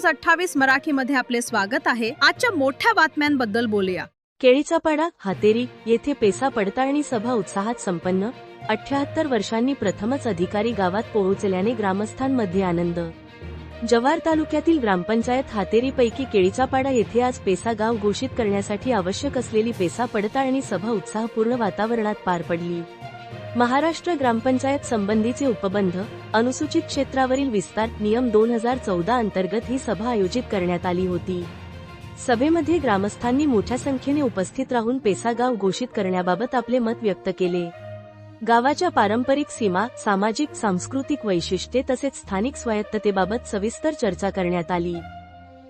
News 28 मराठीमध्ये आपले स्वागत आहे। आजच्या मोठ्या बातम्यांबद्दल बोलूया। केळीचापाडा हातेरी येथे पेसा पडताळणी सभा उत्साहात संपन्न। 78 वर्षांनी प्रथमच अधिकारी गावात पोहोचल्याने ग्रामस्थांमध्ये आनंद। जव्हार तालुक्यातील ग्रामपंचायत हातेरीपैकी केळीचापाडा येथे आज पेसा गाव घोषित करण्यासाठी आवश्यक असलेली पेसा पडताळणी सभा उत्साहपूर्ण वातावरणात पार पडली। महाराष्ट्र ग्रामपंचायत संबंधीचे उपबंध अनुसूचित क्षेत्रावरील विस्तार नियम 2014 अंतर्गत ही सभा आयोजित करण्यात आली होती। सभेमध्ये ग्रामस्थांनी मोठ्या संख्येने उपस्थित राहून पेसा गाव घोषित करण्याबाबत आपले मत व्यक्त केले। गावाच्या पारंपरिक सीमा, सामाजिक सांस्कृतिक वैशिष्ट्ये तसेच स्थानिक स्वायत्ततेबाबत सविस्तर चर्चा करण्यात आली।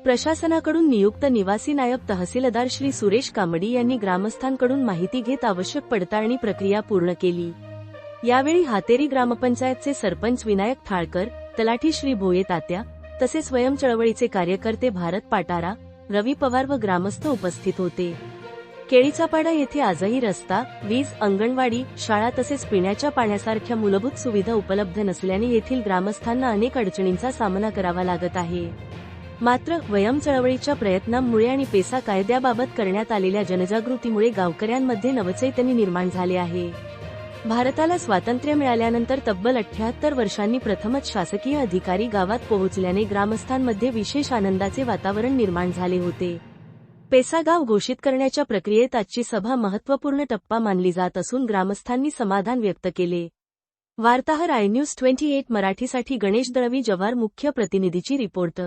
प्रशासनाकडून नियुक्त निवासी नायब तहसीलदार श्री सुरेश कामडी यांनी ग्रामस्थांकडून माहिती घेत आवश्यक पडताळणी प्रक्रिया पूर्ण केली। यावेळी हातेरी ग्रामपंचायतचे सरपंच विनायक ठाळकर, तलाठी श्री भोये तात्या तसेच स्वयं चळवळीचे कार्यकर्ते भारत पाटारा, रवी पवार व ग्रामस्थ उपस्थित होते। केळीचापाडा येथे आजही रस्ता, वीज, अंगणवाडी, शाळा तसेच पिण्याच्या पाण्यासारख्या मूलभूत सुविधा उपलब्ध नसल्याने येथील ग्रामस्थांना अनेक अडचणींचा सामना करावा लागत आहे। मात्र वयम चळवळीच्या प्रयत्नांमुळे आणि पेसा कायद्याबाबत करण्यात आलेल्या जनजागृतीमुळे गावकऱ्यांमध्ये नवचैतन्य निर्माण झाले आहे। भारताला स्वातंत्र्य मिळाल्यानंतर तब्बल 78 वर्षांनी प्रथमच शासकीय अधिकारी गावात पोहोचल्याने ग्रामस्थांमध्ये विशेष आनंदाचे वातावरण निर्माण झाले होते। पेसा गाव घोषित करण्याच्या प्रक्रियेत आजची सभा महत्त्वपूर्ण टप्पा मानली जात असून ग्रामस्थांनी समाधान व्यक्त केले। वार्ताहर iNews 28 मराठीसाठी गणेश दळवी, जव्हार। मुख्य प्रतिनिधीची रिपोर्ट।